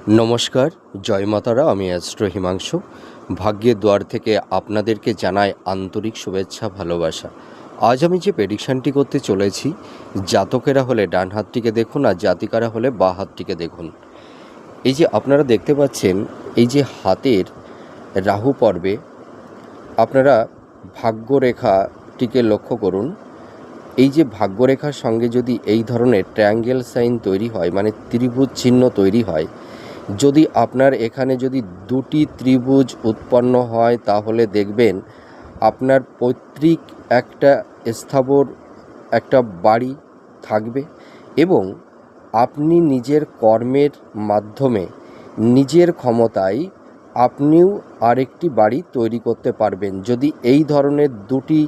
নমস্কার, জয় মাতারা। আমি অ্যাস্ট্রো হিমাংশু। ভাগ্যের দুয়ার থেকে আপনাদেরকে জানাই আন্তরিক শুভেচ্ছা, ভালোবাসা। আজ আমি যে প্রেডিকশানটি করতে চলেছি, জাতকেরা হলে ডান হাতটিকে দেখুন আর জাতিকারা হলে বাঁ হাতটিকে দেখুন। এই যে আপনারা দেখতে পাচ্ছেন, এই যে হাতের রাহু পর্বে আপনারা ভাগ্যরেখাটিকে লক্ষ্য করুন। এই যে ভাগ্যরেখার সঙ্গে যদি এই ধরনের ট্রায়াঙ্গেল সাইন তৈরি হয়, মানে ত্রিভুজ চিহ্ন তৈরি হয়, যদি আপনার এখানে যদি দুটি ত্রিভুজ উৎপন্ন হয়, তাহলে দেখবেন আপনার পৈতৃক একটা স্থাবর একটা বাড়ি থাকবে এবং আপনি নিজের কর্মের মাধ্যমে নিজের ক্ষমতায় আপনিও আরেকটি বাড়ি তৈরি করতে পারবেন, যদি এই ধরনের দুটি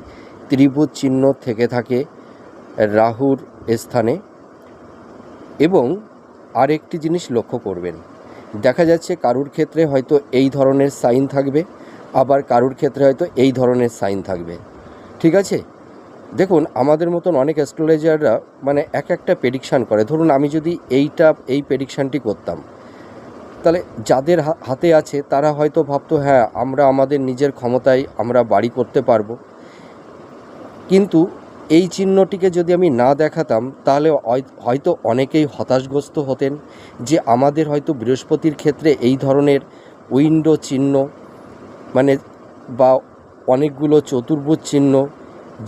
ত্রিভুজ চিহ্ন থেকে থাকে রাহুর স্থানে। এবং আরেকটি জিনিস লক্ষ্য করবেন, দেখা যাচ্ছে কারুর ক্ষেত্রে হয়তো এই ধরনের সাইন থাকবে, আবার কারুর ক্ষেত্রে হয়তো এই ধরনের সাইন থাকবে। ঠিক আছে, দেখুন আমাদের মতন অনেক অ্যাস্ট্রোলজাররা মানে এক একটা প্রেডিকশান করে। ধরুন আমি যদি এই প্রেডিকশানটি করতাম, তাহলে যাদের হাতে আছে তারা হয়তো ভাবতো হ্যাঁ, আমরা আমাদের নিজের ক্ষমতায় আমরা বাড়ি করতে পারবো। কিন্তু এই চিহ্নটিকে যদি আমি না দেখাতাম, তাহলে হয়তো অনেকেই হতাশগ্রস্ত হতেন যে আমাদের হয়তো বৃহস্পতির ক্ষেত্রে এই ধরনের উইন্ডো চিহ্ন মানে বা অনেকগুলো চতুর্ভুজ চিহ্ন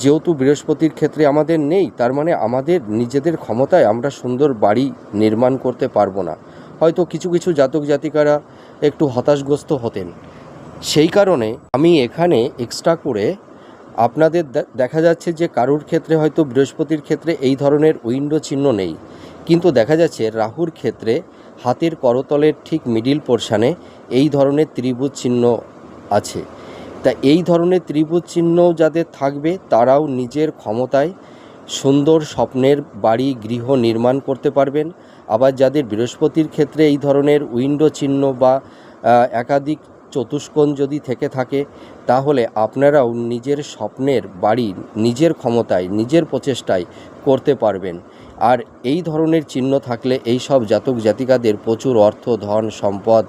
যেহেতু বৃহস্পতির ক্ষেত্রে আমাদের নেই, তার মানে আমাদের নিজেদের ক্ষমতায় আমরা সুন্দর বাড়ি নির্মাণ করতে পারবো না। হয়তো কিছু কিছু জাতক জাতিকারা একটু হতাশগ্রস্ত হতেন। সেই কারণে আমি এখানে এক্সট্রা করে আপনাদের দেখা যাচ্ছে যে কারুর ক্ষেত্রে হয়তো বৃহস্পতির ক্ষেত্রে এই ধরনের উইন্ডো চিহ্ন নেই, কিন্তু দেখা যাচ্ছে রাহুর ক্ষেত্রে হাতের করতলের ঠিক মিডিল পোর্শানে এই ধরনের ত্রিভুজ চিহ্ন আছে। তা এই ধরনের ত্রিভুজ চিহ্ন যাদের থাকবে তারাও নিজের ক্ষমতায় সুন্দর স্বপ্নের বাড়ি গৃহ নির্মাণ করতে পারবেন। আবার যাদের বৃহস্পতির ক্ষেত্রে এই ধরনের উইন্ডো চিহ্ন বা একাধিক চতুষ্কোণ যদি থেকে থাকে, তাহলে আপনারাও নিজের স্বপ্নের বাড়ি নিজের ক্ষমতায় নিজের প্রচেষ্টায় করতে পারবেন। আর এই ধরনের চিহ্ন থাকলে এই সব জাতক জাতিকাদের প্রচুর অর্থ, ধন, সম্পদ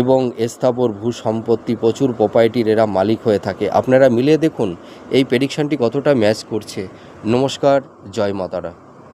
এবং স্থাবর ভূ সম্পত্তি, প্রচুর প্রপার্টির এরা মালিক হয়ে থাকে। আপনারা মিলিয়ে দেখুন এই প্রেডিকশানটি কতটা ম্যাচ করছে। নমস্কার, জয় মাতারা।